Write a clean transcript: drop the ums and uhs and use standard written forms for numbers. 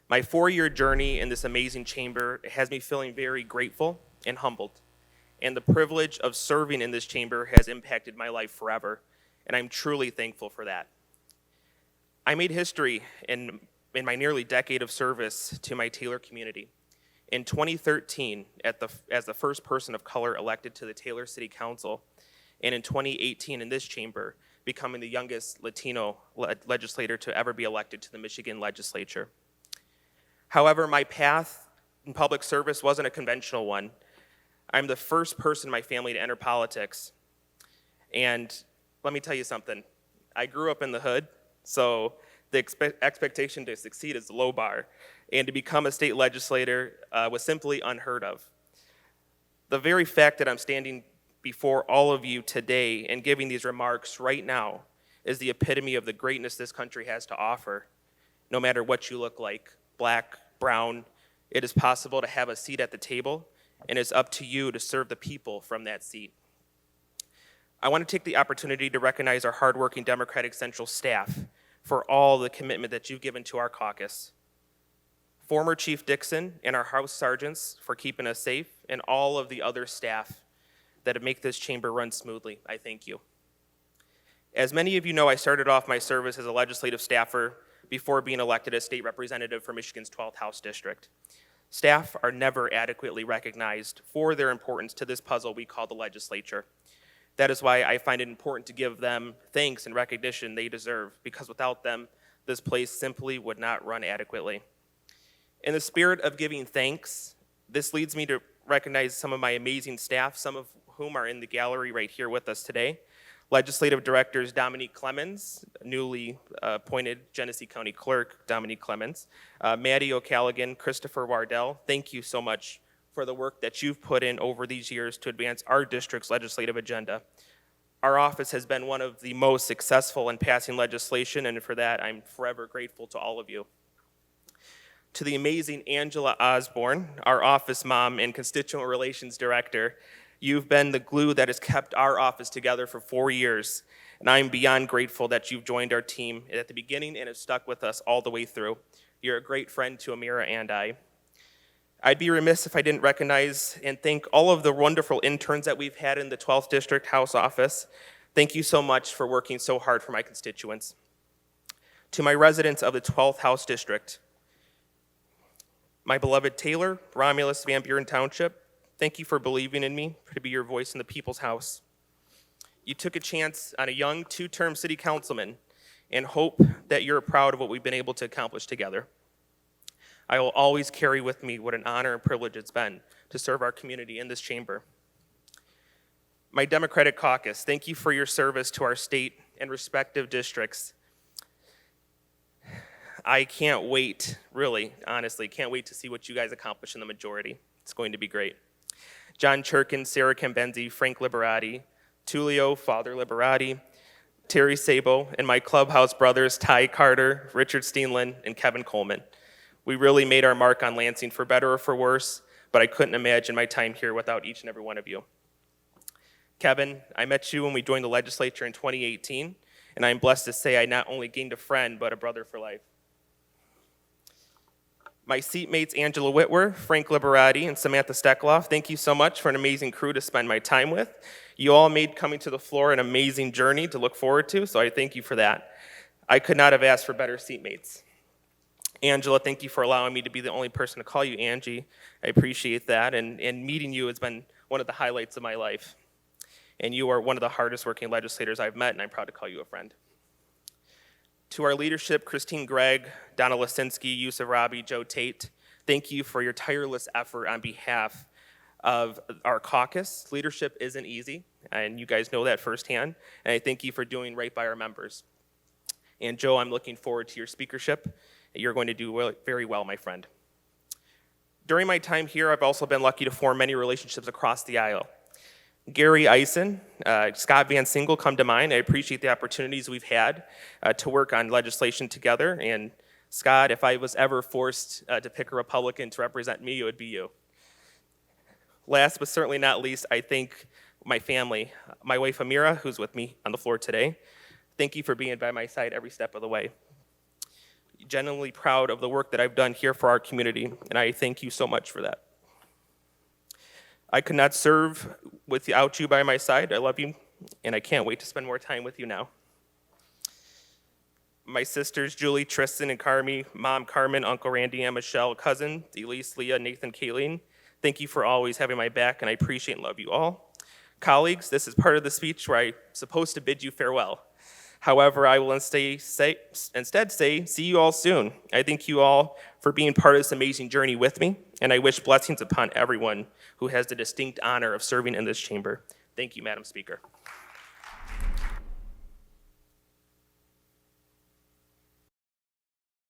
My 4-year journey in this amazing chamber has me feeling very grateful and humbled. And the privilege of serving in this chamber has impacted my life forever, and I'm truly thankful for that. I made history in my nearly decade of service to my Taylor community. In 2013, as the first person of color elected to the Taylor City Council, and in 2018 in this chamber, becoming the youngest Latino legislator to ever be elected to the Michigan legislature. However, my path in public service wasn't a conventional one. I'm the first person in my family to enter politics. And let me tell you something. I grew up in the hood, so the expectation to succeed is the low bar. And to become a state legislator was simply unheard of. The very fact that I'm standing before all of you today and giving these remarks right now is the epitome of the greatness this country has to offer. No matter what you look like, black, brown, it is possible to have a seat at the table, and it's up to you to serve the people from that seat. I want to take the opportunity to recognize our hardworking Democratic Central staff for all the commitment that you've given to our caucus. Former Chief Dixon and our House Sergeants for keeping us safe, and all of the other staff that make this chamber run smoothly, I thank you. As many of you know, I started off my service as a legislative staffer before being elected as state representative for Michigan's 12th House District. Staff are never adequately recognized for their importance to this puzzle we call the legislature. That is why I find it important to give them thanks and recognition they deserve, because without them, this place simply would not run adequately. In the spirit of giving thanks, this leads me to recognize some of my amazing staff, some of whom are in the gallery right here with us today. Legislative Directors Dominique Clemens, newly appointed Genesee County Clerk Dominique Clemens, Maddie O'Callaghan, Christopher Wardell, thank you so much for the work that you've put in over these years to advance our district's legislative agenda. Our office has been one of the most successful in passing legislation, and for that, I'm forever grateful to all of you. To the amazing Angela Osborne, our office mom and constituent relations director, you've been the glue that has kept our office together for 4 years, and I'm beyond grateful that you've joined our team at the beginning and have stuck with us all the way through. You're a great friend to Amira and I. I'd be remiss if I didn't recognize and thank all of the wonderful interns that we've had in the 12th District House office. Thank you so much for working so hard for my constituents. To my residents of the 12th House District, my beloved Taylor, Romulus, Van Buren Township, thank you for believing in me to be your voice in the people's house. You took a chance on a young 2-term city councilman and hope that you're proud of what we've been able to accomplish together. I will always carry with me what an honor and privilege it's been to serve our community in this chamber. My Democratic caucus, thank you for your service to our state and respective districts. I can't wait, really, honestly, can't wait to see what you guys accomplish in the majority. It's going to be great. John Churkin, Sarah Cambenzi, Frank Liberati, Tulio, Father Liberati, Terry Sabo, and my clubhouse brothers, Ty Carter, Richard Steenland, and Kevin Coleman. We really made our mark on Lansing for better or for worse, but I couldn't imagine my time here without each and every one of you. Kevin, I met you when we joined the legislature in 2018, and I'm blessed to say I not only gained a friend, but a brother for life. My seatmates Angela Whitwer, Frank Liberati, and Samantha Steckloff, thank you so much for an amazing crew to spend my time with. You all made coming to the floor an amazing journey to look forward to, so I thank you for that. I could not have asked for better seatmates. Angela, thank you for allowing me to be the only person to call you Angie. I appreciate that, and meeting you has been one of the highlights of my life. And you are one of the hardest working legislators I've met, and I'm proud to call you a friend. To our leadership, Christine Gregg, Donna Lisinski, Yusuf Rabi, Joe Tate, thank you for your tireless effort on behalf of our caucus. Leadership isn't easy, and you guys know that firsthand, and I thank you for doing right by our members. And Joe, I'm looking forward to your speakership. You're going to do very well, my friend. During my time here, I've also been lucky to form many relationships across the aisle. Gary Eisen, Scott Van Single come to mind. I appreciate the opportunities we've had to work on legislation together. And Scott, if I was ever forced to pick a Republican to represent me, it would be you. Last but certainly not least, I thank my family, my wife Amira, who's with me on the floor today. Thank you for being by my side every step of the way. genuinely proud of the work that I've done here for our community, and I thank you so much for that. I could not serve without you by my side. I love you, and I can't wait to spend more time with you now. My sisters, Julie, Tristan, and Carmi, Mom, Carmen, Uncle Randy, and Michelle, cousin, Elise, Leah, Nathan, Kayleen, thank you for always having my back, and I appreciate and love you all. Colleagues, this is part of the speech where I'm supposed to bid you farewell. However, I will instead say, see you all soon. I thank you all for being part of this amazing journey with me, and I wish blessings upon everyone who has the distinct honor of serving in this chamber. Thank you, Madam Speaker.